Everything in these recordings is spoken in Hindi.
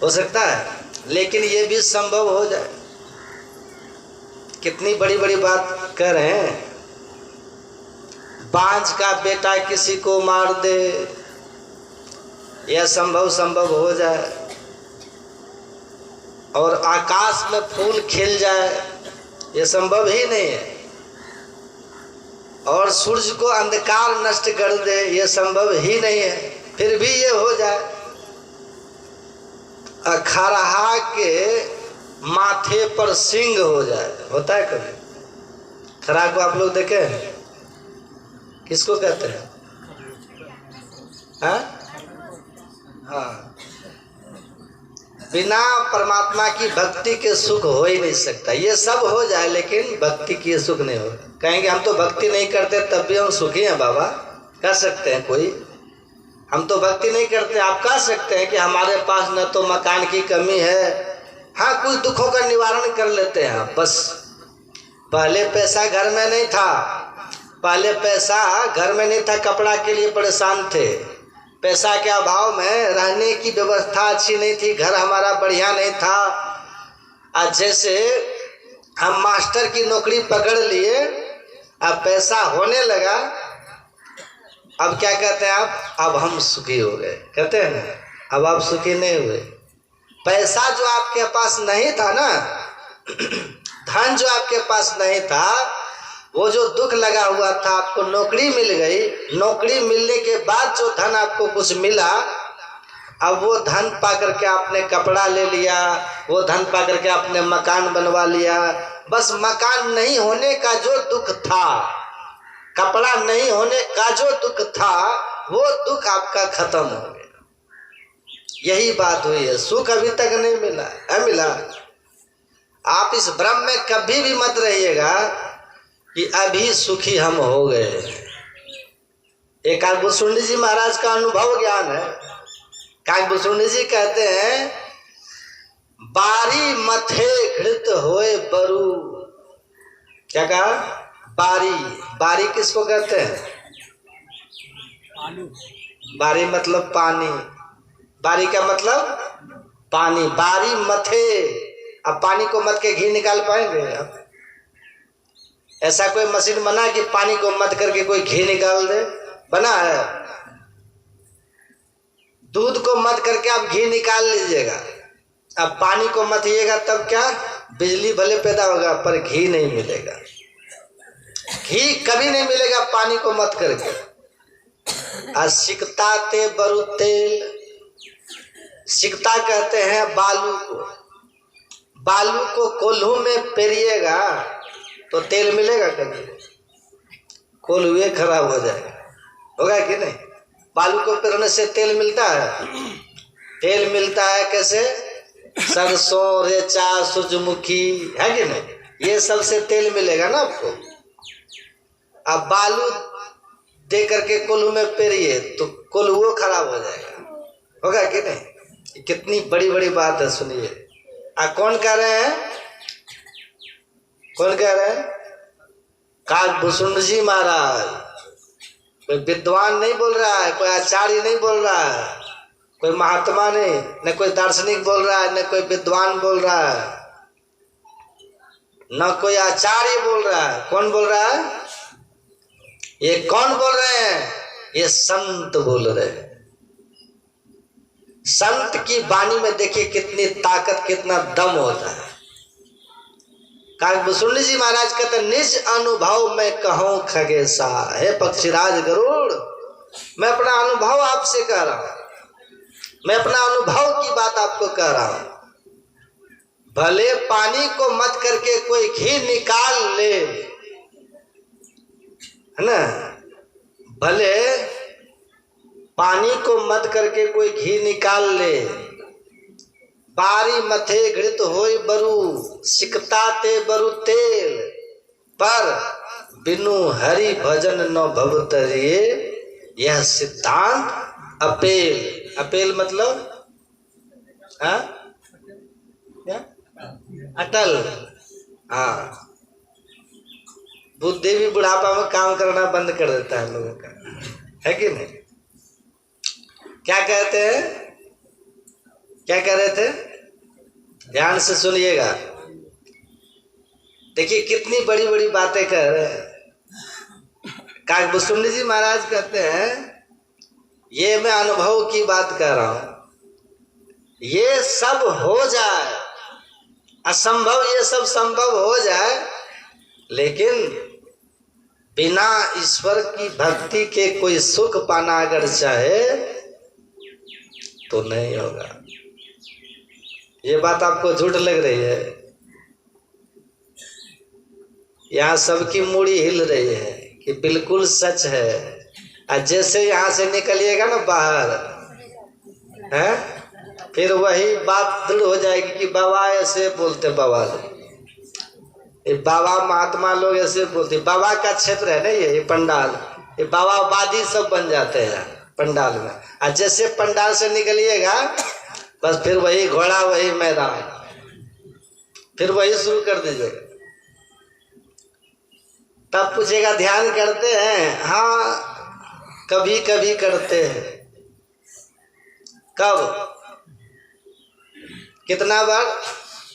हो सकता है, लेकिन ये भी संभव हो जाए। कितनी बड़ी बड़ी बात कह रहे हैं। बांझ का बेटा किसी को मार दे, यह संभव हो जाए। और आकाश में फूल खिल जाए, यह संभव ही नहीं है। और सूरज को अंधकार नष्ट कर दे, यह संभव ही नहीं है। फिर भी ये हो जाए। खरहा के माथे पर सिंग हो जाए, होता है कभी? खरहा को आप लोग देखे हैं? किसको कहते हैं? हाँ, बिना परमात्मा की भक्ति के सुख हो ही नहीं सकता। ये सब हो जाए लेकिन भक्ति की सुख नहीं होगा। कहेंगे हम तो भक्ति नहीं करते तब भी हम सुखी हैं बाबा, कह सकते हैं कोई। हम तो भक्ति नहीं करते, आप कह सकते हैं कि हमारे पास न तो मकान की कमी है, हाँ कुछ दुखों का निवारण कर लेते हैं बस। पहले पैसा घर में नहीं था, पहले पैसा घर में नहीं था, कपड़ा के लिए परेशान थे। पैसा के अभाव में रहने की व्यवस्था अच्छी नहीं थी, घर हमारा बढ़िया नहीं था। आज जैसे हम मास्टर की नौकरी पकड़ लिए, अब पैसा होने लगा, अब क्या कहते हैं आप? अब हम सुखी हो गए, कहते हैं ना। अब आप सुखी नहीं हुए। पैसा जो आपके पास नहीं था ना, धन जो आपके पास नहीं था, वो जो दुख लगा हुआ था, आपको नौकरी मिल गई, नौकरी मिलने के बाद जो धन आपको कुछ मिला, अब वो धन पा करके आपने कपड़ा ले लिया, वो धन पा करके आपने मकान बनवा लिया। बस मकान नहीं होने का जो दुख था, कपड़ा नहीं होने का जो दुख था, वो दुख आपका खत्म हो गया। यही बात हुई है। सुख अभी तक नहीं मिला है। मिला? आप इस भ्रम में कभी भी मत रहिएगा कि अभी सुखी हम हो गए। एक काकभूषुंडी जी महाराज का अनुभव ज्ञान है। काकभूषुंडी जी कहते हैं, बारी मथे घृत होए बरू। क्या कहा? बारी। बारी किसको कहते हैं? बारी मतलब पानी। बारी का मतलब पानी। बारी मथे। अब पानी को मत के घी निकाल पाएंगे आप? ऐसा कोई मशीन बना कि पानी को मत करके कोई घी निकाल दे? बना है? दूध को मत करके आप घी निकाल लीजिएगा, अब पानी को मथिएगा तब क्या? बिजली भले पैदा होगा पर घी नहीं मिलेगा। घी कभी नहीं मिलेगा पानी को मत करके। सिकता ते बरु तेल। सिकता कहते हैं बालू को। बालू को कोल्हू में पेरिएगा तो तेल मिलेगा कभी? कोल्हुए खराब हो जाएगा, होगा कि नहीं? बालू को पेरने से तेल मिलता है? तेल मिलता है कैसे? सरसों, रेचा, सूरजमुखी, है कि नहीं? ये सब से तेल मिलेगा ना आपको। अब बालू दे करके कोल्हू में पेरिए तो कोल्हुओ खराब हो जाएगा, होगा कि नहीं? कितनी बड़ी बड़ी बात है, सुनिए। कौन कह रहे हैं? कौन कह रहे हैं? काकभूषुंडी जी महाराज। कोई विद्वान नहीं बोल रहा है, कोई आचार्य नहीं बोल रहा है, कोई महात्मा नहीं, न कोई दार्शनिक बोल रहा है, न कोई विद्वान बोल रहा है, न कोई आचार्य बोल रहा है। कौन बोल रहा है? ये कौन बोल रहे हैं? ये संत बोल रहे हैं। संत की वाणी में देखिए कितनी ताकत, कितना दम होता है। काकभूषुंडी जी महाराज कहते, निज अनुभव में कहूं खगेशा। हे पक्षीराज गरुड़, मैं अपना अनुभव आपसे कह रहा हूं, मैं अपना अनुभव की बात आपको कह रहा हूं। भले पानी को मत करके कोई घी निकाल ले, है ना? भले पानी को मत करके कोई घी निकाल ले। बारी मथे घृत होई बरू, सिकता ते बरु तेल। पर बिनु हरि भजन न भवतरिये, यह सिद्धांत अपेल। अपेल मतलब क्या? अटल। हाँ, बुद्धि भी बुढ़ापा में काम करना बंद कर देता है लोगों का, है कि नहीं? क्या कहते हैं? क्या कह रहे थे? ध्यान से सुनिएगा। देखिए कितनी बड़ी बड़ी बातें कह रहे हैं। काकभूषुंडी जी महाराज कहते हैं ये मैं अनुभव की बात कर रहा हूं, ये सब हो जाए, असंभव ये सब संभव हो जाए, लेकिन बिना ईश्वर की भक्ति के कोई सुख पाना अगर चाहे तो नहीं होगा। ये बात आपको झूठ लग रही है? यहाँ सबकी मूड़ी हिल रही है कि बिल्कुल सच है। और जैसे यहाँ से निकलिएगा ना बाहर, है फिर वही बात दृढ़ हो जाएगी कि बाबा ऐसे बोलते, बाबा बाबा महात्मा लोग ऐसे बोलते। बाबा का क्षेत्र है ना ये पंडाल, ये बाबावादी सब बन जाते हैं पंडाल में। और जैसे पंडाल से निकलिएगा बस फिर वही घोड़ा, वही मैदान, फिर वही शुरू कर दीजिएगा। तब पूछेगा ध्यान करते हैं? हाँ कभी कभी करते हैं। कब? कितना बार?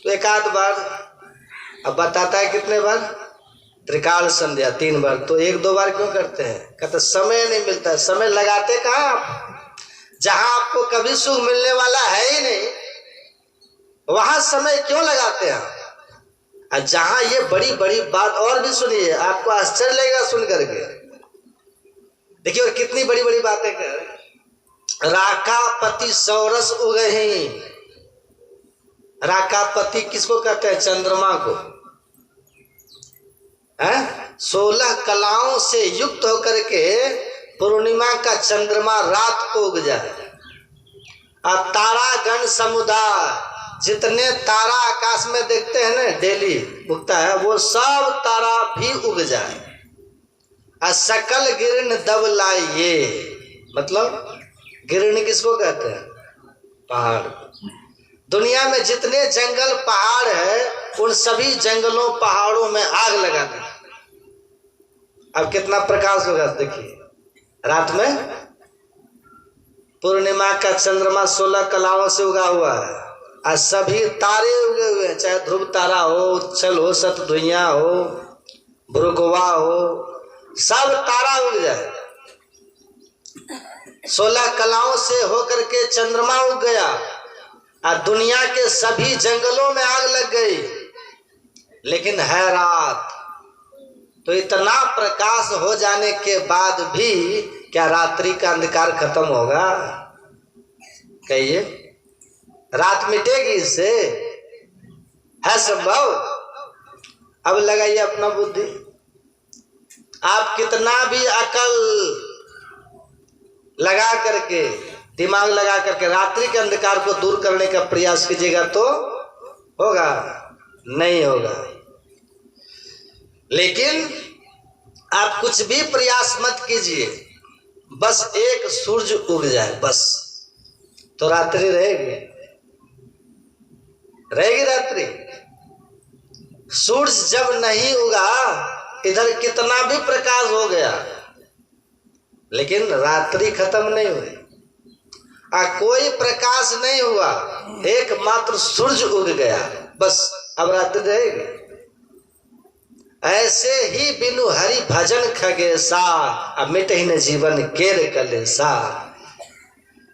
तो एक आध बार। अब बताता है कितने बार? त्रिकाल संध्या 3 बार। तो 1-2 बार क्यों करते हैं? कहते समय नहीं मिलता। समय लगाते कहाँ आप? जहां आपको कभी सुख मिलने वाला है ही नहीं, वहां समय क्यों लगाते हैं? और जहां ये बड़ी बड़ी बात, और भी सुनिए, आपको आश्चर्य लगेगा सुन करके। देखिए और कितनी बड़ी बड़ी बातें कर। राकापति सौरस उगहि। राकापति किसको कहते हैं? चंद्रमा को। 16 कलाओं से युक्त होकर के पूर्णिमा का चंद्रमा रात को उग जाए, और तारागण समुदाय, जितने तारा आकाश में देखते हैं ना डेली उगता है, वो सब तारा भी उग जाए। और सकल गिरण दब लाइए। मतलब गिरण किसको कहते हैं? पहाड़। दुनिया में जितने जंगल पहाड़ है उन सभी जंगलों पहाड़ों में आग लगा दी। अब कितना प्रकाश होगा देखिए रात में। पूर्णिमा का चंद्रमा 16 कलाओं से उगा हुआ है, और सभी तारे उगे हुए हैं, चाहे ध्रुव तारा हो, उच्छल हो, शतधुइयां हो, भृगुवा हो, सब तारा उग जाए। 16 कलाओं से होकर के चंद्रमा उग गया, और दुनिया के सभी जंगलों में आग लग गई, लेकिन है रात। तो इतना प्रकाश हो जाने के बाद भी क्या रात्रि का अंधकार खत्म होगा? कहिए, रात मिटेगी इससे? है संभव? अब लगाइए अपना बुद्धि। आप कितना भी अकल लगा करके, दिमाग लगा करके रात्रि के अंधकार को दूर करने का प्रयास कीजिएगा तो होगा? नहीं होगा। लेकिन आप कुछ भी प्रयास मत कीजिए, बस एक सूरज उग जाए बस, तो रात्रि रहेगी। रहेगी रात्रि। सूरज जब नहीं उगा, इधर कितना भी प्रकाश हो गया, लेकिन रात्रि खत्म नहीं हुई। कोई प्रकाश नहीं हुआ, एकमात्र सूरज उग गया, बस अब रात्रि रहेगी। ऐसे ही बिनु हरि भजन खगेसा, अब मिटे न जीवन केर कलेसा।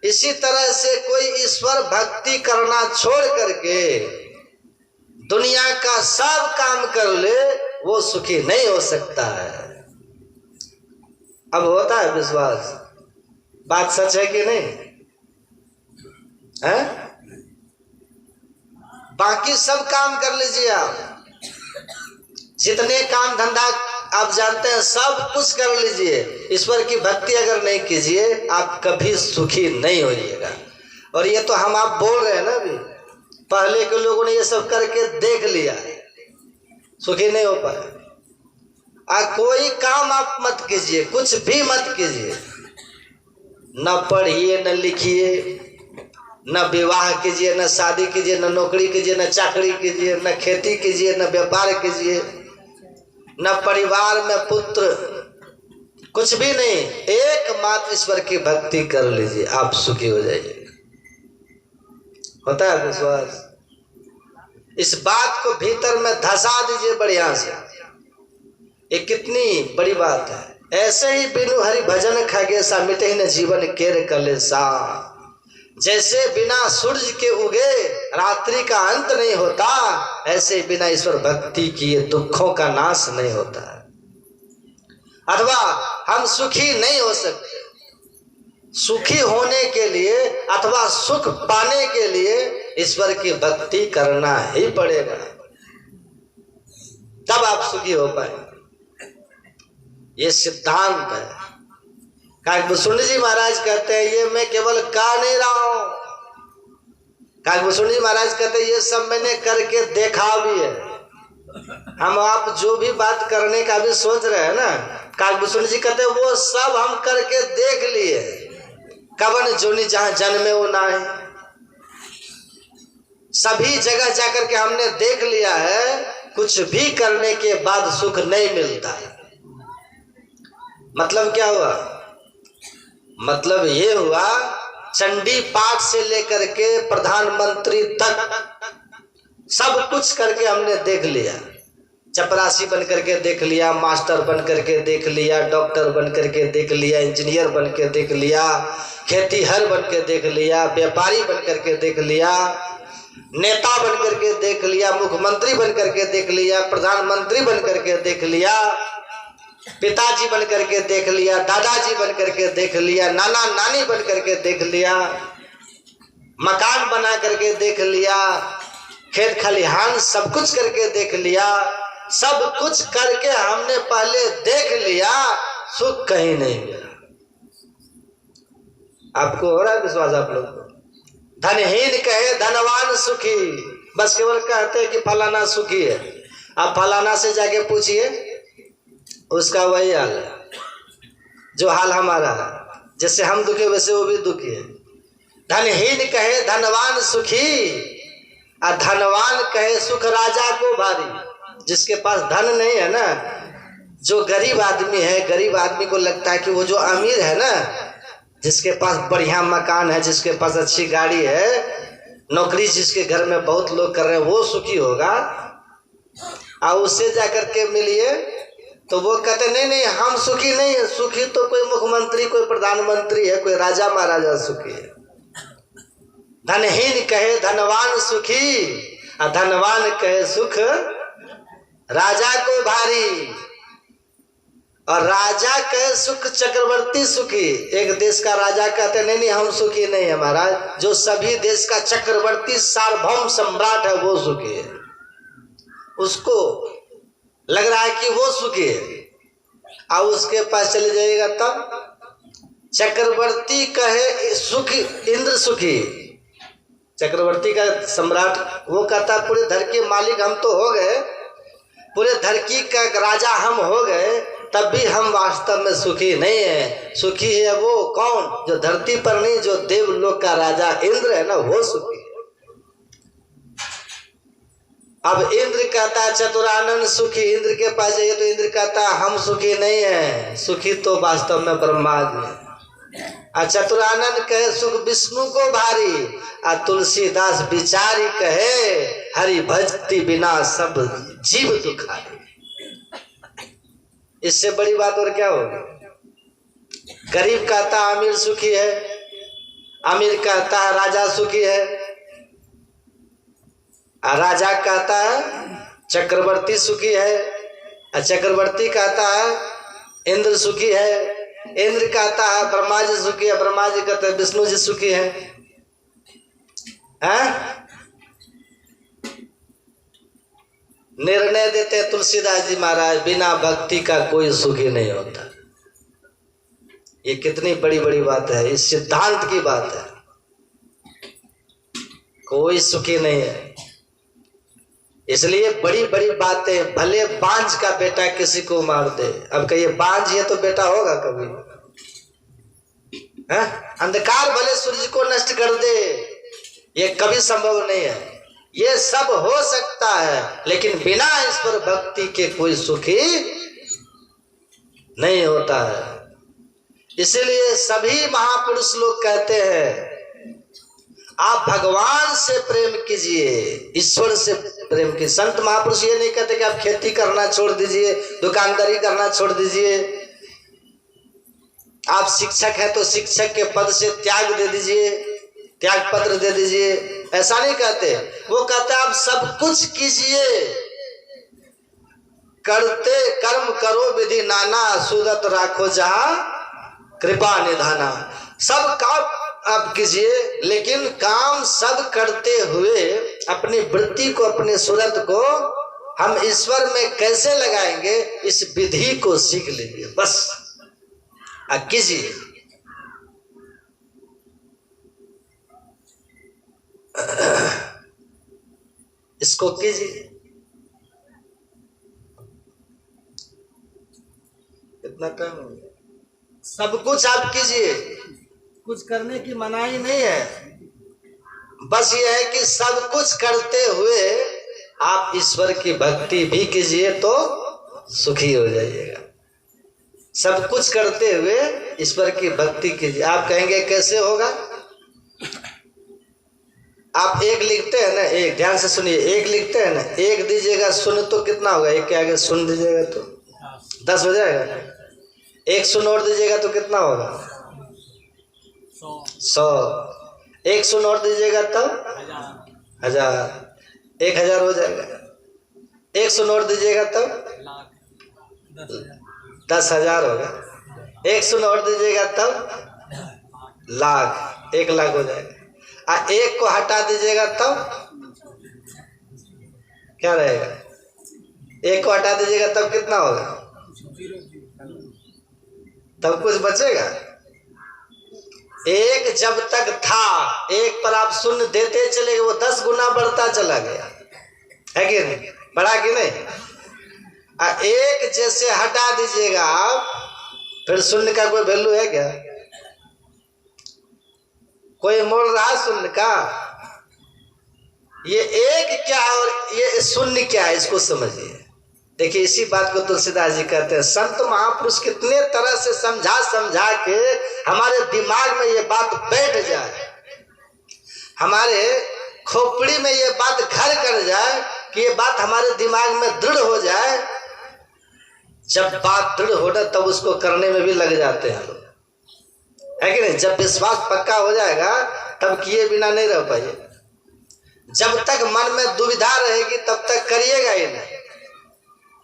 इसी तरह से कोई ईश्वर भक्ति करना छोड़ करके दुनिया का सब काम कर ले, वो सुखी नहीं हो सकता है। अब होता है विश्वास? बात सच है कि नहीं है? बाकी सब काम कर लीजिए आप, जितने काम धंधा आप जानते हैं सब कुछ कर लीजिए, ईश्वर की भक्ति अगर नहीं कीजिए आप कभी सुखी नहीं होइएगा। और ये तो हम आप बोल रहे हैं ना, अभी पहले के लोगों ने ये सब करके देख लिया, सुखी नहीं हो पाए। कोई काम आप मत कीजिए, कुछ भी मत कीजिए, न पढ़िए न लिखिए, न विवाह कीजिए, न शादी कीजिए, न नौकरी कीजिए, न चाकरी कीजिए, न खेती कीजिए, न व्यापार कीजिए, न परिवार में पुत्र, कुछ भी नहीं, एकमात्र ईश्वर की भक्ति कर लीजिए, आप सुखी हो जाइए। होता है विश्वास? इस बात को भीतर में धसा दीजिए बढ़िया से। ये कितनी बड़ी बात है। ऐसे ही बिनु हरि भजन खगेसा मिटे न जीवन केर कलेसा। जैसे बिना सूरज के उगे रात्रि का अंत नहीं होता, ऐसे बिना ईश्वर भक्ति किए दुखों का नाश नहीं होता। अथवा हम सुखी नहीं हो सकते। सुखी होने के लिए अथवा सुख पाने के लिए ईश्वर की भक्ति करना ही पड़ेगा, तब आप सुखी हो पाएंगे। ये सिद्धांत है। काकभूषण जी महाराज कहते हैं ये मैं केवल कह नहीं रहा हूं। काकभूषण जी महाराज कहते हैं ये सब मैंने करके देखा भी है। हम आप जो भी बात करने का भी सोच रहे हैं ना, काकभूषण जी कहते हैं वो सब हम करके देख लिए। कवन जोनी जहां जन्मे वो ना है, सभी जगह जाकर के हमने देख लिया है। कुछ भी करने के बाद सुख नहीं मिलता है। मतलब क्या हुआ? मतलब ये हुआ चंडी पाठ से लेकर के प्रधानमंत्री तक सब कुछ करके हमने देख लिया। चपरासी बन करके देख लिया, मास्टर बन करके देख लिया, डॉक्टर बन करके देख लिया, इंजीनियर बन के देख लिया, खेतीहर बन के देख लिया, व्यापारी बन करके देख लिया, नेता बन करके देख लिया, मुख्यमंत्री बन करके देख लिया, प्रधानमंत्री बन करके देख लिया, पिताजी बन करके देख लिया, दादाजी बन करके देख लिया, नाना नानी बन करके देख लिया, मकान बना करके देख लिया, खेत खलिहान सब कुछ करके देख लिया। सब कुछ करके हमने पहले देख लिया, सुख कहीं नहीं मिला। आपको हो रहा है विश्वास? आप लोग को धनहीन कहे धनवान सुखी, बस केवल कहते हैं कि फलाना सुखी है। आप फलाना से जाके पूछिए, उसका वही हाल है जो हाल हमारा है। जैसे हम दुखी वैसे वो भी दुखी है। धनहीन कहे धनवान सुखी, और धनवान कहे सुख राजा को भारी। जिसके पास धन नहीं है ना, जो गरीब आदमी है, गरीब आदमी को लगता है कि वो जो अमीर है ना, जिसके पास बढ़िया मकान है, जिसके पास अच्छी गाड़ी है, नौकरी जिसके घर में बहुत लोग कर रहे हैं, वो सुखी होगा। और उससे जाकर के मिलिए तो वो कहते नहीं नहीं हम सुखी नहीं है। सुखी तो कोई मुख्यमंत्री, कोई प्रधानमंत्री है, कोई राजा महाराजा सुखी है। धनहीन कहे धनवान सुखी, और धनवान कहे सुख राजा को भारी, और राजा कहे सुख चक्रवर्ती सुखी। एक देश का राजा कहते नहीं नहीं हम सुखी नहीं है महाराज, जो सभी देश का चक्रवर्ती सार्वभौम सम्राट है वो सुखी है। उसको लग रहा है कि वो सुखी है, और उसके पास चले जाइएगा तब चक्रवर्ती कहे सुखी, इंद्र सुखी। चक्रवर्ती का सम्राट वो कहता पूरे धरती के मालिक हम तो हो गए, पूरे धरती का राजा हम हो गए, तब भी हम वास्तव में सुखी नहीं है। सुखी है वो कौन? जो धरती पर नहीं, जो देवलोक का राजा इंद्र है ना, वो सुखी है। अब इंद्र कहता है चतुरानन सुखी। इंद्र के पास जाइए तो इंद्र कहता है हम सुखी नहीं है, सुखी तो वास्तव में ब्रह्मा जी है। चतुरानन कहे सुख विष्णु को भारी, और तुलसीदास बिचारी कहे हरि भक्ति बिना सब जीव दुखारी। इससे बड़ी बात और क्या होगी? गरीब कहता अमीर सुखी है, अमीर कहता है राजा सुखी है, और राजा कहता है चक्रवर्ती सुखी है, और चक्रवर्ती कहता है इंद्र सुखी है, इंद्र कहता है ब्रह्मा जी सुखी है, ब्रह्मा जी कहते हैं विष्णु जी सुखी है। निर्णय देते तुलसीदास जी महाराज, बिना भक्ति का कोई सुखी नहीं होता। ये कितनी बड़ी बड़ी बात है, इस सिद्धांत की बात है। कोई सुखी नहीं है। इसलिए बड़ी बड़ी बातें, भले बांझ का बेटा किसी को मार दे, अब कहिए बांझ ये तो बेटा होगा कभी? है? अंधकार भले सूरज को नष्ट कर दे, ये कभी संभव नहीं है। ये सब हो सकता है, लेकिन बिना ईश्वर भक्ति के कोई सुखी नहीं होता है। इसीलिए सभी महापुरुष लोग कहते हैं आप भगवान से प्रेम कीजिए, ईश्वर से प्रेम कीजिए। संत महापुरुष ये नहीं कहते कि आप खेती करना छोड़ दीजिए, दुकानदारी करना छोड़ दीजिए, आप शिक्षक हैं तो शिक्षक के पद से त्याग दे दीजिए, त्याग पत्र दे दीजिए, ऐसा नहीं कहते। वो कहते आप सब कुछ कीजिए, करते कर्म करो विधि नाना, सूरत राखो जहां कृपा निधाना। सब काम आप कीजिए, लेकिन काम सब करते हुए अपनी वृत्ति को, अपने सूरत को हम ईश्वर में कैसे लगाएंगे, इस विधि को सीख लीजिए, बस कीजिए। इसको कीजिए। कितना टाइम हो गया? सब कुछ आप कीजिए, कुछ करने की मनाही नहीं है, बस ये है कि सब कुछ करते हुए आप ईश्वर की भक्ति भी कीजिए तो सुखी हो जाइएगा। सब कुछ करते हुए ईश्वर की भक्ति कीजिए। आप कहेंगे कैसे होगा? आप एक लिखते हैं ना, एक ध्यान से सुनिए, एक लिखते हैं ना, एक दीजिएगा शून्य तो कितना होगा? एक के आगे शून्य दीजिएगा तो 10 हो जाएगा। एक शून्य और दीजिएगा तो कितना होगा? 100। एक शून्य और दीजिएगा तब 1000। 1000 हो जाएगा। एक शून्य और दीजिएगा तब 10,000 होगा। एक शून्य और दीजिएगा तब लाख, 1 लाख हो जाएगा। एक को हटा दीजिएगा तब क्या रहेगा? एक को हटा दीजिएगा तब कितना होगा? तब कुछ बचेगा? एक जब तक था, एक पर आप शून्य देते चले गए, वो 10 गुना बढ़ता चला गया, है कि नहीं? बढ़ा कि नहीं? एक जैसे हटा दीजिएगा आप, फिर शून्य का कोई वैल्यू है क्या? कोई मोल रहा शून्य का? ये एक क्या है और ये शून्य क्या है, इसको समझिए। देखिए, इसी बात को तुलसीदास जी कहते हैं, संत महापुरुष कितने तरह से समझा समझा के हमारे दिमाग में ये बात बैठ जाए, हमारे खोपड़ी में ये बात घर कर जाए, कि ये बात हमारे दिमाग में दृढ़ हो जाए। जब बात दृढ़ हो ना, तब उसको करने में भी लग जाते हैं लोग, है कि नहीं? जब विश्वास पक्का हो जाएगा, तब किए बिना नहीं रह पाइए। जब तक मन में दुविधा रहेगी, तब तक करिएगा ही नहीं।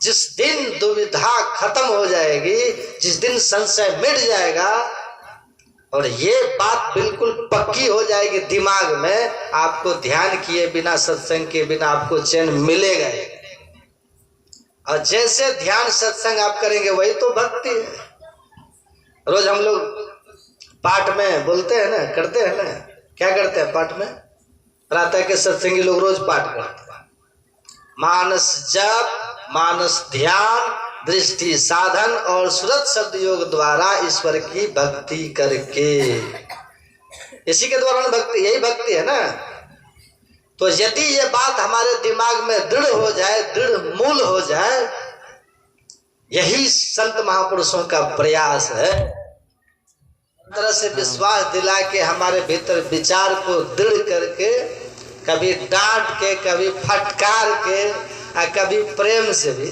जिस दिन दुविधा खत्म हो जाएगी, जिस दिन संशय मिट जाएगा और ये बात बिल्कुल पक्की हो जाएगी दिमाग में, आपको ध्यान किए बिना, सत्संग के बिना आपको चैन मिलेगा ही। और जैसे ध्यान सत्संग आप करेंगे, वही तो भक्ति है। रोज हम लोग पाठ में बोलते हैं ना, करते हैं ना, क्या करते हैं पाठ में? प्रातः के सत्संगी लोग रोज पाठ करते हैं, मानस जप, मानस ध्यान, दृष्टि साधन और सुरत शब्द योग द्वारा ईश्वर की भक्ति करके, इसी के द्वारा भक्ति, यही भक्ति है ना। तो यदि ये बात हमारे दिमाग में दृढ़ हो जाए, दृढ़ मूल हो जाए, यही संत महापुरुषों का प्रयास है। तरह से विश्वास दिला के हमारे भीतर विचार को दृढ़ करके, कभी डांट के, कभी फटकार के, और कभी प्रेम से भी,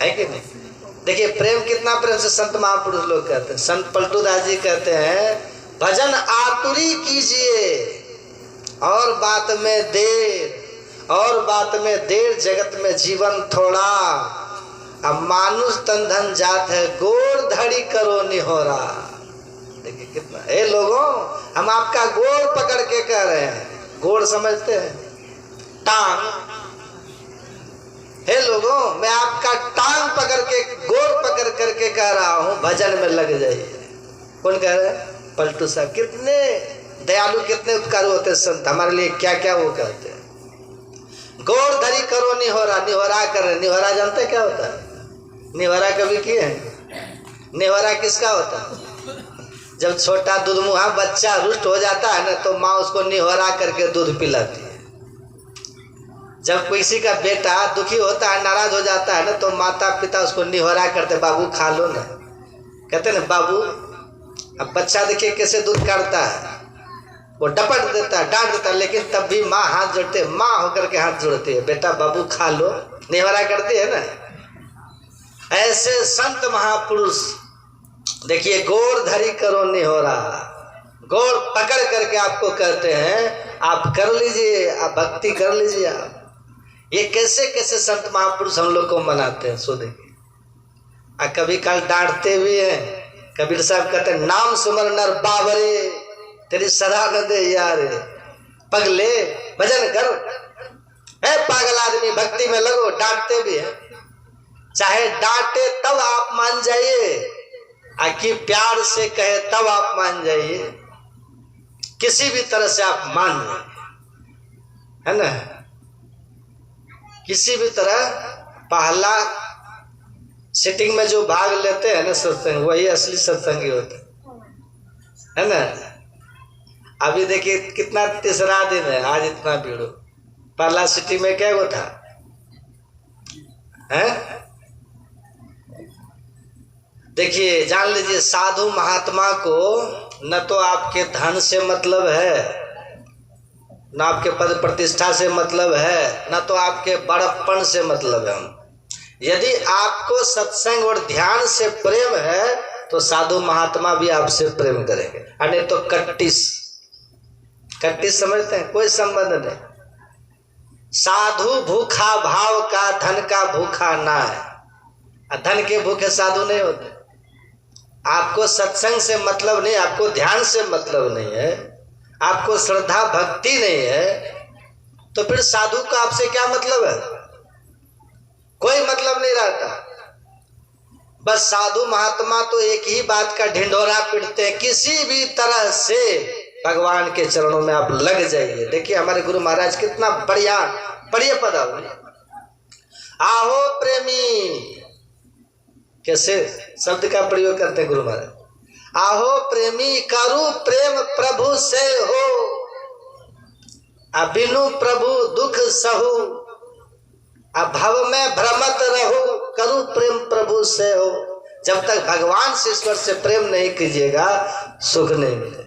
है कि नहीं? देखिए, प्रेम कितना प्रेम से संत महापुरुष लोग कहते हैं। संत पलटू दास जी कहते हैं, भजन आतुरी कीजिए और बात में देर, और बात में देर, जगत में जीवन थोड़ा, अब मानुष तन धन जात है, गोर धड़ी करो निहोरा। देखिए कितना, हे लोगों, हम आपका गोर पकड़ के कह रहे हैं। गोर समझते हैं? टांग। हे लोगों, मैं आपका टांग पकड़ के, गोर पकड़ करके कह रहा हूं, भजन में लग जाइए। कौन कह रहे हैं? पलटू साहब। कितने दयालु, कितने उपकारी होते हैं संत, हमारे लिए क्या क्या वो कहते हैं। गोर धरी करो निहोरा, निहोरा कर रहे। निहोरा जानते क्या होता है? निहोरा कभी किए हैं? निहोरा किसका होता है? जब छोटा दूध मुहा बच्चा रुष्ट हो जाता है ना, तो माँ उसको निहोरा करके दूध पिलाती है। जब किसी का बेटा दुखी होता है, नाराज हो जाता है ना, तो माता पिता उसको निहोरा करते, बाबू खा लो ना, कहते ना बाबू। अब बच्चा देखिए कैसे दूध काटता है, वो डपट देता है, डांट देता है, लेकिन तब भी माँ हाथ जोड़ते, माँ होकर के हाथ जोड़ती है, बेटा बाबू खा लो, नेवरा करती है ना। ऐसे संत महापुरुष देखिए, गोड़ धरी करो निहोरा, गोड़ पकड़ करके आपको कहते हैं आप कर लीजिए, आप भक्ति कर लीजिए। आप ये कैसे कैसे संत महापुरुष हम लोग को मनाते हैं, सो देखिए। कभी कल डांटते भी हैं। कबीर साहब कहते हैं नाम सुमर नर बाबरे, तेरी सदा न दे यार, पगले भजन कर, है पागल आदमी भक्ति में लगो। डांटते भी हैं, चाहे डांटे तब आप मान जाइए, कि प्यार से कहे तब आप मान जाइए, किसी भी तरह से आप मान जाइए, है ना। किसी भी तरह पहला सिटिंग में जो भाग लेते हैं ना सत्संग, वही असली सत्संगी होते है ना। अभी देखिए कितना तीसरा दिन है, आज इतना भीड़ हो। पहला सिटी में क्या वो था, है? देखिए जान लीजिए, साधु महात्मा को न तो आपके धन से मतलब है, न आपके पद प्रतिष्ठा से मतलब है, न तो आपके बड़प्पन से मतलब है। यदि आपको सत्संग और ध्यान से प्रेम है तो साधु महात्मा भी आपसे प्रेम करेंगे, अरे तो कट्टिस समझते हैं, कोई संबंध नहीं। साधु भूखा भाव का, धन का भूखा ना है। धन के भूखे साधु नहीं होते। आपको सत्संग से मतलब नहीं, आपको ध्यान से मतलब नहीं है, आपको श्रद्धा भक्ति नहीं है, तो फिर साधु का आपसे क्या मतलब है? कोई मतलब नहीं रहता। बस साधु महात्मा तो एक ही बात का ढिंढोरा पीटते हैं, किसी भी तरह से भगवान के चरणों में आप लग जाइए। देखिए हमारे गुरु महाराज कितना बढ़िया पद, आहो प्रेमी, कैसे शब्द का प्रयोग करते हैं गुरु महाराज। आहो प्रेमी करू प्रेम प्रभु से हो, बिनु प्रभु दुख सहु, भव में भ्रमत रहू, करू प्रेम प्रभु से हो। जब तक भगवान से ईश्वर से प्रेम नहीं कीजिएगा सुख नहीं मिलेगा।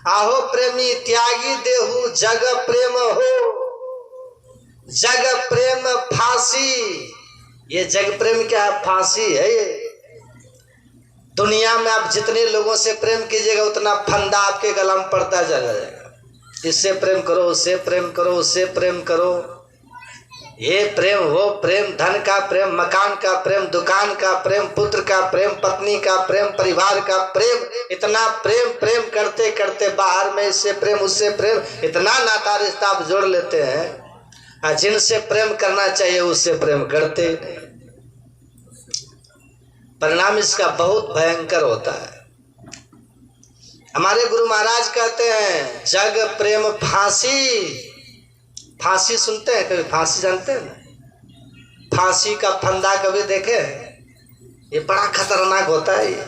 आहो प्रेमी त्यागी देहु जग प्रेम हो, जग प्रेम फांसी। ये जग प्रेम क्या फांसी है? ये दुनिया में आप जितने लोगों से प्रेम कीजिएगा उतना फंदा आपके गला में पड़ता चला जाएगा। इससे प्रेम करो, उससे प्रेम करो, उससे प्रेम करो, ये प्रेम वो प्रेम, धन का प्रेम, मकान का प्रेम, दुकान का प्रेम, पुत्र का प्रेम, पत्नी का प्रेम, परिवार का प्रेम, इतना प्रेम करते करते बाहर में इससे प्रेम उससे प्रेम, इतना नाता रिश्ता आप जोड़ लेते हैं। जिनसे प्रेम करना चाहिए उससे प्रेम करते नहीं। परिणाम इसका बहुत भयंकर होता है। हमारे गुरु महाराज कहते हैं जग प्रेम फांसी। फांसी सुनते हैं कभी? फांसी जानते हैं ना? फांसी का फंदा कभी देखे? ये बड़ा खतरनाक होता है। ये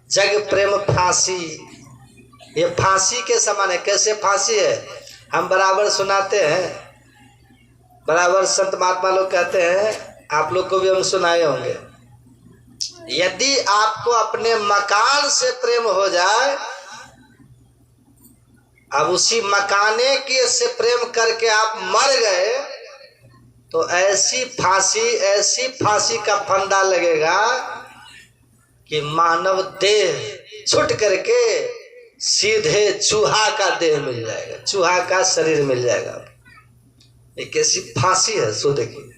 जग प्रेम फांसी, ये फांसी के समान है। कैसे फांसी है? हम बराबर सुनाते हैं, बराबर संत महात्मा लोग कहते हैं, आप लोग को भी हम सुनाए होंगे। यदि आपको अपने मकान से प्रेम हो जाए, अब उसी मकाने के से प्रेम करके आप मर गए, तो ऐसी फांसी का फंदा लगेगा कि मानव देह छूट करके सीधे चूहा का देह मिल जाएगा, चूहा का शरीर मिल जाएगा। एक ऐसी फांसी है, सो देखिए,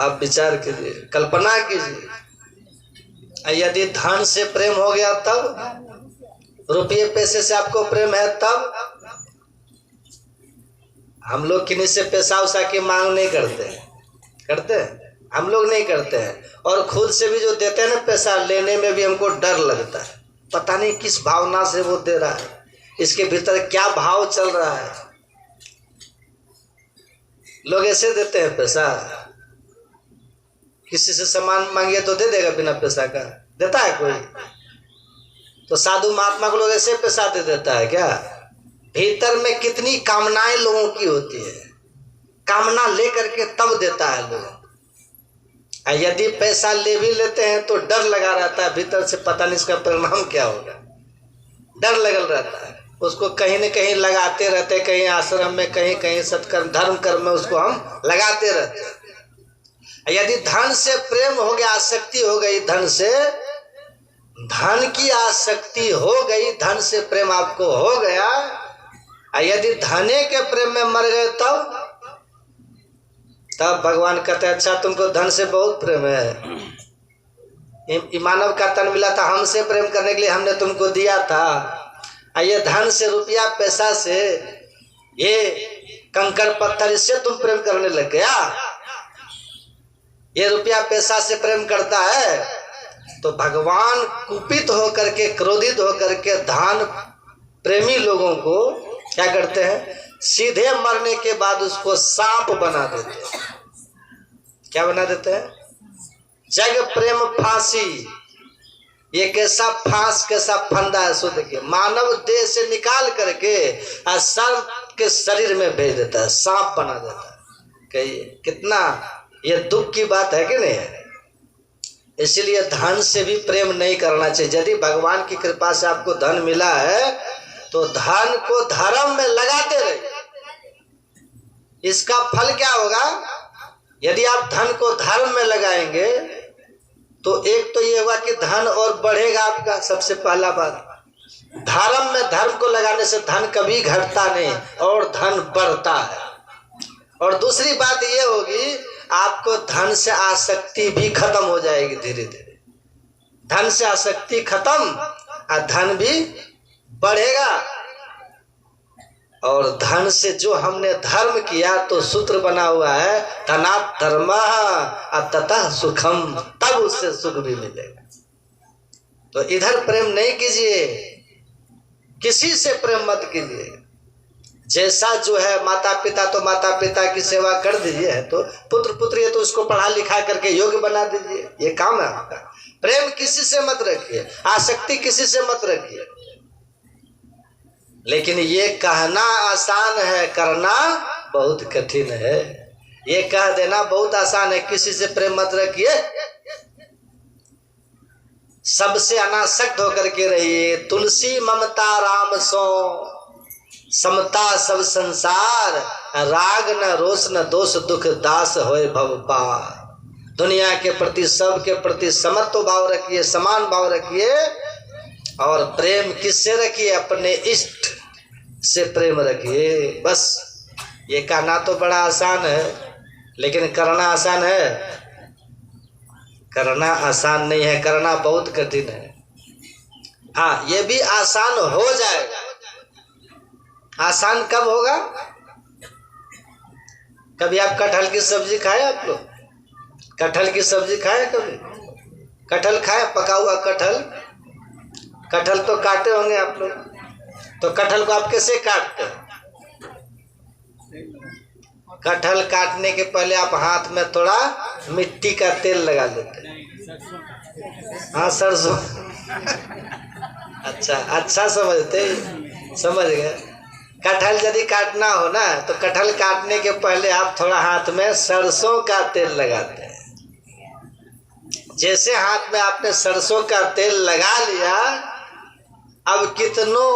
आप विचार कीजिए, कल्पना कीजिए। यदि धन से प्रेम हो गया तब, रुपये पैसे से आपको प्रेम है तब। हम लोग किन्हीं से पैसा उसा की मांग नहीं करते हैं, हम लोग नहीं करते हैं। और खुद से भी जो देते हैं ना पैसा, लेने में भी हमको डर लगता है। पता नहीं किस भावना से वो दे रहा है, इसके भीतर क्या भाव चल रहा है। लोग ऐसे देते हैं पैसा, किसी से सामान मांगिए तो दे देगा बिना पैसा का? देता है कोई? तो साधु महात्मा को लोग ऐसे पैसा दे देता है क्या? भीतर में कितनी कामनाएं लोगों की होती है, कामना लेकर के तब देता है लोग। यदि पैसा ले भी लेते हैं तो डर लगा रहता है भीतर से, पता नहीं इसका परिणाम क्या होगा। डर लगल रहता है, उसको कहीं न कहीं लगाते रहते, कहीं आश्रम में, कहीं कहीं सत्कर्म धर्म कर्म में उसको हम लगाते रहते हैं। यदि धन से प्रेम हो गया, आसक्ति हो गई, धन से, धन की आसक्ति हो गई, धन से प्रेम आपको हो गया, यदि धने के प्रेम में मर गए तब भगवान कहते हैं अच्छा तुमको धन से बहुत प्रेम है, मानव का तन मिला था, हमसे प्रेम करने के लिए हमने तुमको दिया था, ये धन से, रुपया पैसा से, ये कंकड़ पत्थर, इससे तुम प्रेम करने लग गया, ये रुपया पैसा से प्रेम करता है। तो भगवान कुपित होकर के, क्रोधित होकर के धन प्रेमी लोगों को क्या करते हैं, सीधे मरने के बाद उसको सांप बना देते हैं। क्या बना देते हैं? जग प्रेम फांसी। ये कैसा फांस, कैसा फंदा है, सो देखिए, मानव देह से निकाल करके सर्प के शरीर में भेज देता है, सांप बना देता है। कहिए कितना ये दुख की बात है कि नहीं? इसलिए धन से भी प्रेम नहीं करना चाहिए। यदि भगवान की कृपा से आपको धन मिला है तो धन को धर्म में लगाते रहिए। इसका फल क्या होगा? यदि आप धन को धर्म में लगाएंगे तो एक तो ये होगा कि धन और बढ़ेगा आपका। सबसे पहला बात, धर्म में, धर्म को लगाने से धन कभी घटता नहीं और धन बढ़ता है। और दूसरी बात ये होगी, आपको धन से आसक्ति भी खत्म हो जाएगी धीरे धीरे। धन से आसक्ति खत्म और धन भी बढ़ेगा। और धन से जो हमने धर्म किया तो सूत्र बना हुआ है, धनात् धर्मः ततः सुखम, तब उससे सुख भी मिलेगा। तो इधर प्रेम नहीं कीजिए, किसी से प्रेम मत कीजिए। जैसा जो है, माता पिता तो माता पिता की सेवा कर दीजिए, है तो पुत्र पुत्री है तो उसको पढ़ा लिखा करके योग्य बना दीजिए, ये काम है आपका। प्रेम किसी से मत रखिए, आसक्ति किसी से मत रखिए। लेकिन ये कहना आसान है, करना बहुत कठिन है। ये कह देना बहुत आसान है, किसी से प्रेम मत रखिए, सबसे अनासक्त होकर के रहिए। तुलसी ममता राम सो, समता सब संसार, राग न रोष न दोष, दुख दास होए भव पार। दुनिया के प्रति, सब के प्रति समत्व भाव रखिए, समान भाव रखिए। और प्रेम किससे रखिए? अपने इष्ट से प्रेम रखिए। बस ये कहना तो बड़ा आसान है, लेकिन करना आसान है? करना आसान नहीं है, करना बहुत कठिन है। हाँ, ये भी आसान हो जाएगा। आसान कब होगा? कभी आप कटहल की सब्जी खाए? आप लोग कटहल की सब्जी खाए? कभी कटहल खाए? पका हुआ कटहल, कटहल तो काटे होंगे आप लोग। तो कटहल को आप कैसे काटते हैं? कटहल काटने के पहले आप हाथ में थोड़ा मिट्टी का तेल लगा देते हैं। हाँ, सरसों। अच्छा समझते, समझ गए। कटहल यदि काटना हो ना, तो कटहल काटने के पहले आप थोड़ा हाथ में सरसों का तेल लगाते हैं। जैसे हाथ में आपने सरसों का तेल लगा लिया, अब कितनों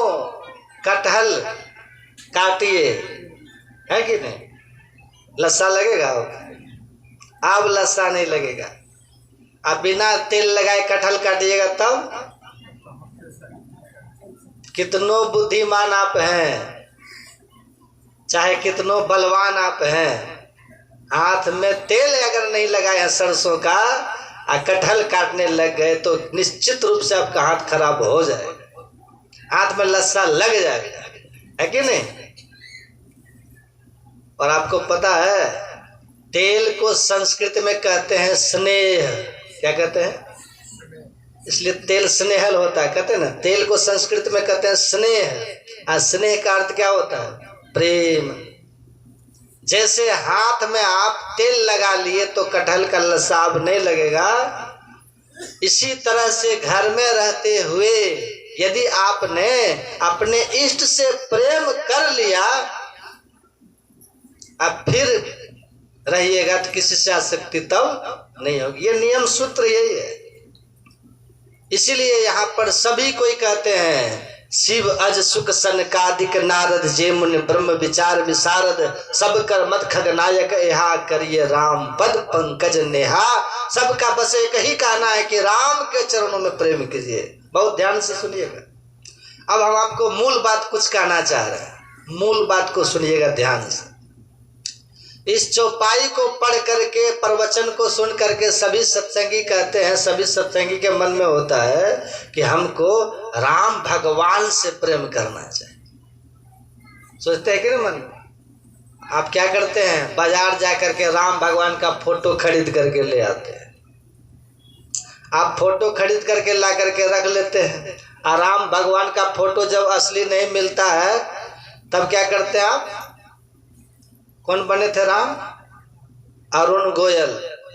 कटहल काटिए, है कि नहीं, लस्सा लगेगा? अब लस्सा नहीं लगेगा। अब बिना तेल लगाए कटहल काटिएगा तब कितनों बुद्धिमान आप हैं, चाहे कितनों बलवान आप हैं, हाथ में तेल अगर नहीं लगाए हैं सरसों का और कटहल काटने लग गए तो निश्चित रूप से आपका हाथ खराब हो जाएगा, हाथ में लस्सा लग जाएगा, है कि नहीं? और आपको पता है, तेल को संस्कृत में कहते हैं स्नेह। क्या कहते हैं? इसलिए तेल स्नेहल होता है, कहते हैं ना। तेल को संस्कृत में कहते हैं स्नेह, और स्नेह का अर्थ क्या होता है? प्रेम। जैसे हाथ में आप तेल लगा लिए तो कटहल का लस्सा अब नहीं लगेगा, इसी तरह से घर में रहते हुए यदि आपने अपने इष्ट से प्रेम कर लिया, अब फिर रहिएगा तो किसी से आसक्ति तब नहीं होगी। ये नियम सूत्र यही है। इसीलिए यहाँ पर सभी कोई कहते हैं शिव अज सुख सनकादिक नारद जे मुनि ब्रह्म विचार विशारद सब कर मत खगनायक यहाँ करिए राम पद पंकज नेहा। सबका बस एक ही कहना है कि राम के चरणों में प्रेम कीजिए। बहुत ध्यान से सुनिएगा। अब हम आपको मूल बात कुछ कहना चाह रहे हैं, मूल बात को सुनिएगा ध्यान से। इस चौपाई को पढ़ करके, प्रवचन को सुन करके सभी सत्संगी कहते हैं, सभी सत्संगी के मन में होता है कि हमको राम भगवान से प्रेम करना चाहिए। सोचते हैं कि नहीं मन में? आप क्या करते हैं, बाजार जा करके राम भगवान का फोटो खरीद करके ले आते हैं। आप फोटो खरीद करके ला करके रख लेते हैं, और राम भगवान का फोटो जब असली नहीं मिलता है तब क्या करते हैं आप? कौन बने थे राम? अरुण गोयल,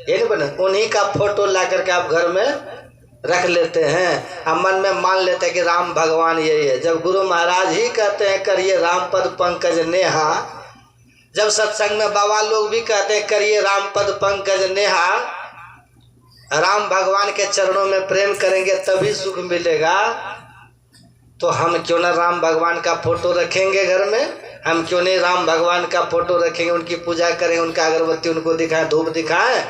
ये नहीं बने? उन्हीं का फोटो ला करके आप घर में रख लेते हैं, अब मन में मान लेते हैं कि राम भगवान यही है। जब गुरु महाराज ही कहते हैं करिए राम पद पंकज नेहा, जब सत्संग में बाबा लोग भी कहते हैं करिए राम पद पंकज नेहा, राम भगवान के चरणों में प्रेम करेंगे तभी सुख मिलेगा, तो हम क्यों ना राम भगवान का फोटो रखेंगे घर में? हम क्यों नहीं राम भगवान का फोटो रखेंगे, उनकी पूजा करें, उनका अगरबत्ती उनको दिखाएं, धूप दिखाएं,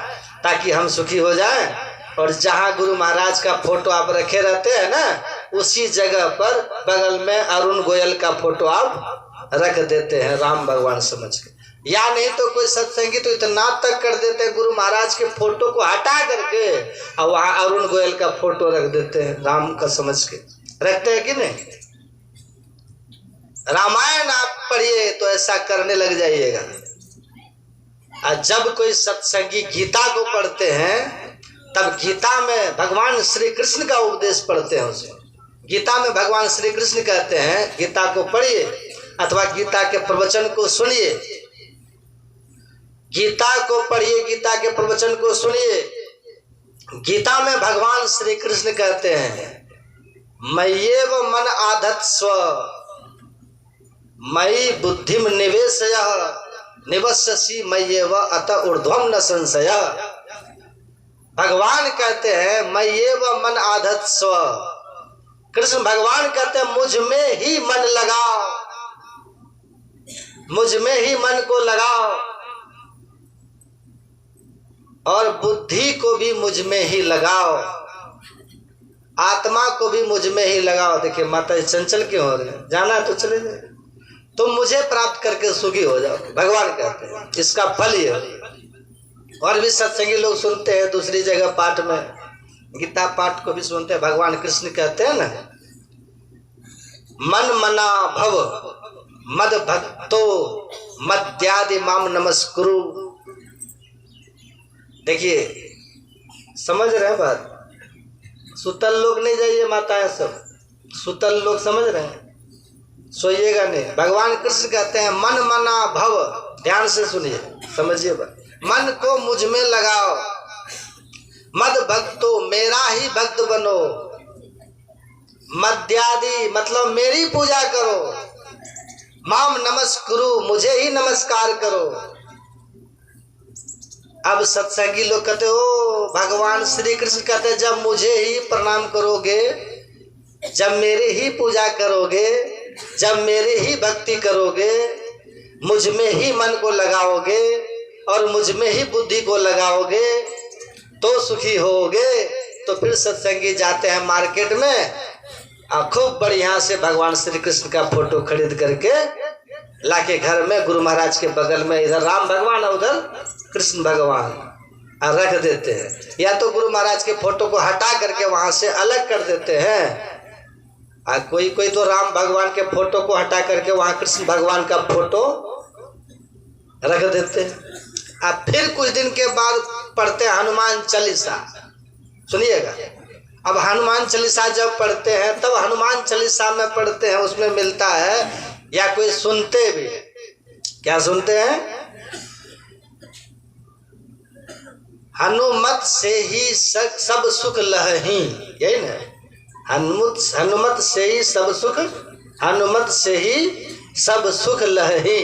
ताकि हम सुखी हो जाएं। और जहाँ गुरु महाराज का फोटो आप रखे रहते हैं ना, उसी जगह पर बगल में अरुण गोयल का फोटो आप रख देते हैं राम भगवान समझ के। या नहीं तो कोई सत्संगी तो इतना तक कर देते हैं, गुरु महाराज के फोटो को हटा करके और वहाँ अरुण गोयल का फोटो रख देते हैं राम का समझ के। रखते हैं कि नहीं? रामायण आप पढ़िए तो ऐसा करने लग जाइएगा। और जब कोई सत्संगी गीता को पढ़ते हैं तब गीता में भगवान श्री कृष्ण का उपदेश पढ़ते हैं। उसे गीता में भगवान श्री कृष्ण कहते हैं, गीता को पढ़िए अथवा गीता के प्रवचन को सुनिए, गीता को पढ़िए, गीता के प्रवचन को सुनिए। गीता में भगवान श्री कृष्ण कहते हैं मय्येव मन आधत्स्व मयि बुद्धिम निवेशयः निवस्यसि मय्येव अतः ऊर्ध्वं न संशयः। भगवान कहते हैं मय्येव मन आधत्स्व, कृष्ण भगवान कहते हैं मुझ में ही मन लगाओ, मुझ में ही मन को लगाओ, और बुद्धि को भी मुझ में ही लगाओ, आत्मा को भी मुझ में ही लगाओ। देखिए माता चंचल क्यों हो रहे हैं? जाना है तो चले जाए, तुम मुझे प्राप्त करके सुखी हो जाओ, भगवान कहते हैं। इसका फल ये। और भी सत्संगी लोग सुनते हैं दूसरी जगह पाठ में, गीता पाठ को भी सुनते हैं। भगवान कृष्ण कहते हैं ना मन मना भव मद भक्तो मद्यादि माम नमस्कुरु। देखिए समझ रहे हैं बात? सुतल लोग नहीं जाइए माताएं, सब सुतल लोग समझ रहे हैं, सोइएगा नहीं। भगवान कृष्ण कहते हैं मन मना भव, ध्यान से सुनिए समझिए बात। मन को मुझ में लगाओ, मद भक्तो मेरा ही भक्त बनो, मद्यादि मतलब मेरी पूजा करो, माम नमस्कुरु मुझे ही नमस्कार करो। अब सत्संगी लोग कहते हो भगवान श्री कृष्ण कहते हैं जब मुझे ही प्रणाम करोगे, जब मेरी ही पूजा करोगे, जब मेरी ही भक्ति करोगे, मुझ में ही मन को लगाओगे और मुझ में ही बुद्धि को लगाओगे तो सुखी होगे। तो फिर सत्संगी जाते हैं मार्केट में और खूब बढ़िया से भगवान श्री कृष्ण का फोटो खरीद करके लाके घर में गुरु महाराज के बगल में, इधर राम भगवान और उधर कृष्ण भगवान रख देते हैं। या तो गुरु महाराज के फोटो को हटा करके वहां से अलग कर देते हैं, और कोई कोई तो राम भगवान के फोटो को हटा करके वहां कृष्ण भगवान का फोटो रख देते हैं। अब फिर कुछ दिन के बाद पढ़ते हैं हनुमान चालीसा। सुनिएगा, अब हनुमान चालीसा जब पढ़ते हैं तब हनुमान चालीसा में पढ़ते हैं, उसमें मिलता है या कोई सुनते भी, क्या सुनते हैं? हनुमत से ही सब सुख लहही, यही ना? हनुमत से ही सब सुख, हनुमत से ही सब सुख लहही,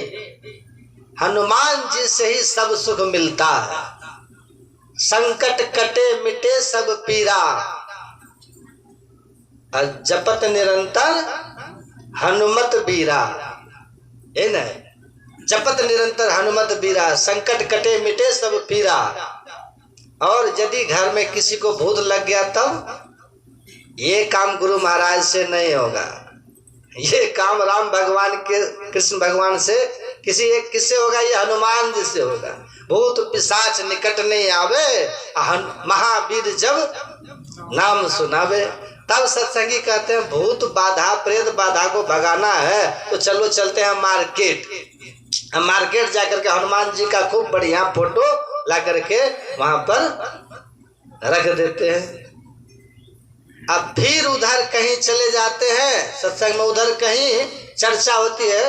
हनुमान जी से ही सब सुख मिलता है। संकट कटे मिटे सब पीरा, जपत निरंतर हनुमत बीरा, है ना, जपत निरंतर हनुमत बीरा, संकट कटे मिटे सब पीरा। और यदि घर में किसी को भूत लग गया तब ये काम गुरु महाराज से नहीं होगा, ये काम राम भगवान के, कृष्ण भगवान से, किसी एक किससे होगा? ये हनुमान जी से होगा। भूत पिशाच निकट नहीं आवे, महावीर जब नाम सुनावे। तब सत्संगी कहते हैं भूत बाधा प्रेत बाधा को भगाना है तो चलो चलते हैं मार्केट। हम मार्केट जाकर के हनुमान जी का खूब बढ़िया फोटो ला करके वहां पर रख देते हैं। अब फिर उधर कहीं चले जाते हैं सत्संग में, उधर कहीं चर्चा होती है,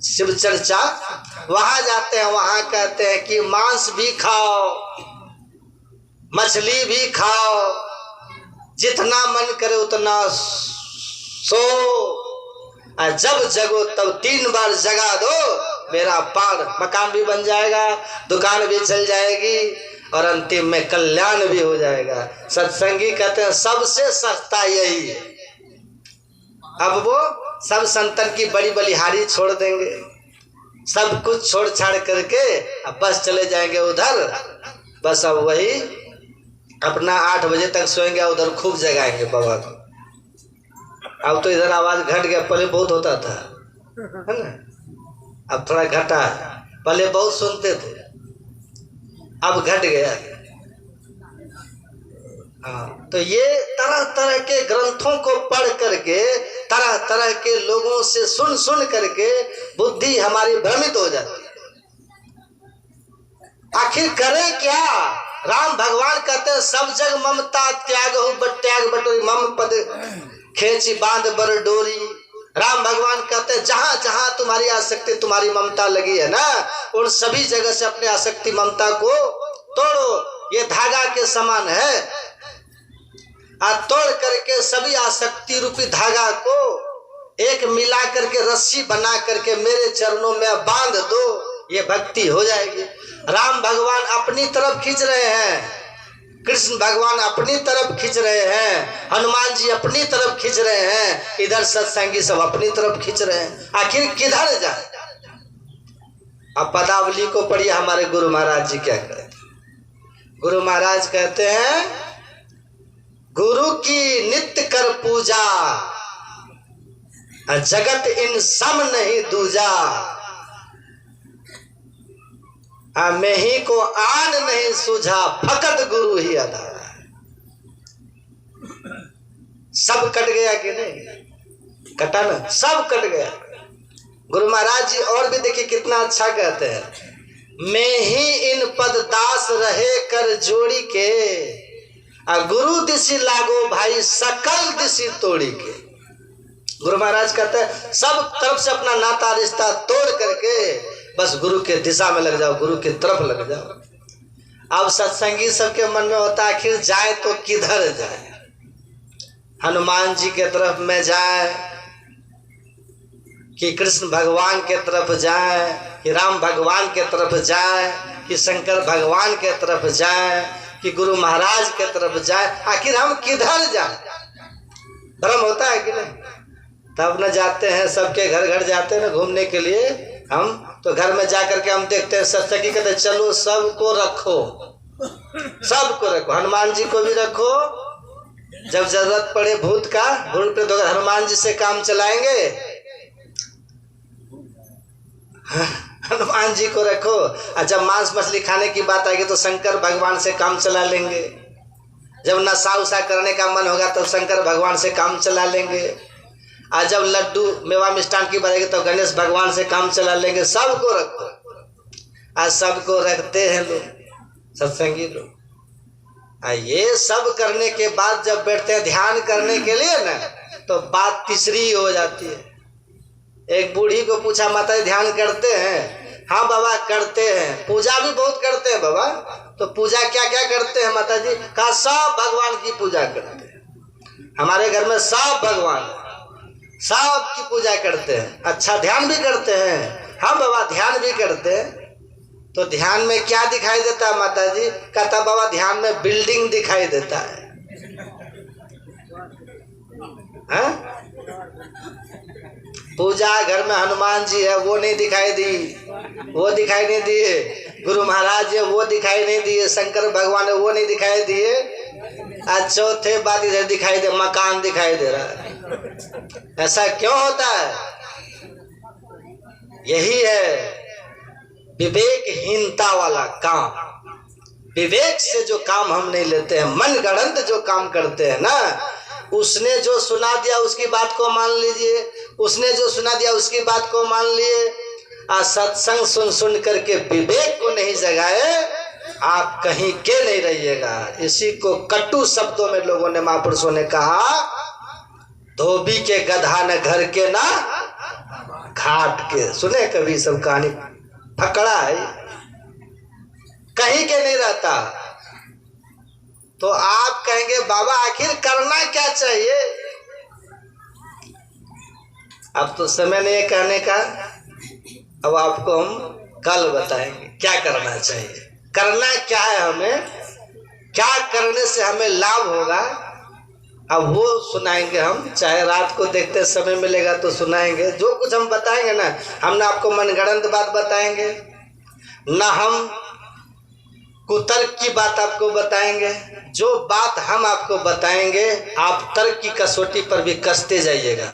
शिव चर्चा, वहां जाते हैं। वहां कहते हैं कि मांस भी खाओ, मछली भी खाओ, जितना मन करे उतना सो, जब जगो तब 3 बार जगा दो, मेरा पार मकान भी बन जाएगा, दुकान भी चल जाएगी और अंतिम में कल्याण भी हो जाएगा। सत्संगी कहते हैं सबसे सस्ता यही है। अब वो सब संतन की बड़ी बलिहारी छोड़ देंगे, सब कुछ छोड़ छाड़ करके अब बस चले जाएंगे उधर। बस अब वही अपना 8 बजे तक सोएंगे, उधर खूब जगाएंगे बाबा को। अब तो इधर आवाज घट गया, पहले बहुत होता था, है ना, अब थोड़ा घटा है। पहले बहुत सुनते थे, अब घट गया। हाँ, तो ये तरह तरह के ग्रंथों को पढ़ करके, तरह तरह के लोगों से सुन सुन करके बुद्धि हमारी भ्रमित हो जाती है। आखिर करें क्या? राम भगवान कहते हैं सब जग ममता त्याग हो, त्याग बटोरी मम पद खेची बांध बर डोरी। राम भगवान कहते हैं जहां जहां तुम्हारी आसक्ति, तुम्हारी ममता लगी है ना, उन सभी जगह से अपनी आसक्ति ममता को तोड़ो। ये धागा के समान है, तोड़ करके सभी आसक्ति रूपी धागा को एक मिला करके रस्सी बना करके मेरे चरणों में बांध दो, ये भक्ति हो जाएगी। राम भगवान अपनी तरफ खींच रहे हैं, कृष्ण भगवान अपनी तरफ खींच रहे हैं, हनुमान जी अपनी तरफ खींच रहे हैं, इधर सत्संगी सब अपनी तरफ खींच रहे हैं। आखिर किधर जाए? अब पदावली को पढ़िए, हमारे गुरु महाराज जी क्या कहते हैं। गुरु महाराज कहते हैं गुरु की नित्य कर पूजा, जगत इन सम नहीं दूजा, मैं ही को आन नहीं सूझा, फकत गुरु ही आधार। सब कट गया कि नहीं? कटा ना, सब कट गया। गुरु महाराज जी और भी देखिए कितना अच्छा कहते हैं, मैं ही इन पद दास रहे कर जोड़ी के, गुरु दिशी लागो भाई सकल दिशी तोड़ी के। गुरु महाराज कहते हैं सब तरफ से अपना नाता रिश्ता तोड़ करके बस गुरु के दिशा में लग जाओ, गुरु की तरफ लग जाओ। अब सत्संगी सबके मन में होता है आखिर जाए तो किधर जाए? हनुमान जी के तरफ में जाए कि कृष्ण भगवान के तरफ जाए, कि राम भगवान के तरफ जाए, कि शंकर भगवान के तरफ जाए, कि गुरु महाराज के तरफ जाए? आखिर हम किधर जाए? भ्रम होता है कि नहीं? तब न जाते हैं, सबके घर घर जाते हैं ना घूमने के लिए। हम तो घर में जाकर के हम देखते हैं सत्संगी कहते चलो सबको रखो, सबको रखो, हनुमान जी को भी रखो, जब जरूरत पड़े भूत का भूत प्रेत होगा हनुमान जी से काम चलाएंगे, हनुमान जी को रखो। और जब मांस मछली खाने की बात आएगी तो शंकर भगवान से काम चला लेंगे। जब नशा उशा करने का मन होगा तब शंकर भगवान से काम चला लेंगे। और जब लड्डू मेवा मिष्ठान की बात आएगी तो गणेश भगवान से काम चला लेंगे। सबको रखो, आज सबको रखते हैं लोग, सत्संगी लोग। ये सब करने के बाद जब बैठते हैं ध्यान करने के लिए ना, तो बात तीसरी हो जाती है। एक बूढ़ी को पूछा, माता जी ध्यान करते हैं? हाँ बाबा करते हैं। पूजा भी बहुत करते हैं बाबा। तो पूजा क्या क्या करते हैं माता जी? कहा सब भगवान की पूजा करते हैं, हमारे घर में सब भगवान, सब की पूजा करते हैं। अच्छा ध्यान भी करते हैं? हाँ बाबा ध्यान भी करते हैं। तो ध्यान में क्या दिखाई देता है माता जी? कहता बाबा ध्यान में बिल्डिंग दिखाई देता है। पूजा घर में हनुमान जी है वो नहीं दिखाई दी, वो दिखाई नहीं दिए, गुरु महाराज है वो दिखाई नहीं दिए, शंकर भगवान है वो नहीं दिखाई दिए, आज चौथे बात इधर दिखाई दे, मकान दिखाई दे रहा है। ऐसा क्यों होता है? यही है विवेकहीनता वाला काम। विवेक से जो काम हम नहीं लेते हैं, मनगढ़ंत जो काम करते हैं ना, उसने जो सुना दिया उसकी बात को मान लीजिए, उसने जो सुना दिया उसकी बात को मान लिए, सत्संग सुन सुन करके विवेक को नहीं जगाए, आप कहीं के नहीं रहिएगा। इसी को कटु शब्दों में लोगों ने, महापुरुषों ने कहा, धोबी के गधा न घर के ना घाट के। सुने कभी सब कहानी, फकड़ा है, कहीं के नहीं रहता। तो आप कहेंगे बाबा आखिर करना क्या चाहिए? अब तो समय नहीं है कहने का, अब आपको हम कल बताएंगे क्या करना चाहिए। करना क्या है, हमें क्या करने से हमें लाभ होगा, अब वो सुनाएंगे हम। चाहे रात को देखते समय मिलेगा तो सुनाएंगे। जो कुछ हम बताएंगे ना, हम ना आपको मनगढ़ंत बात बताएंगे, ना हम कुतर्क की बात आपको बताएंगे। जो बात हम आपको बताएंगे, आप तर्क की कसौटी पर भी कसते जाइएगा।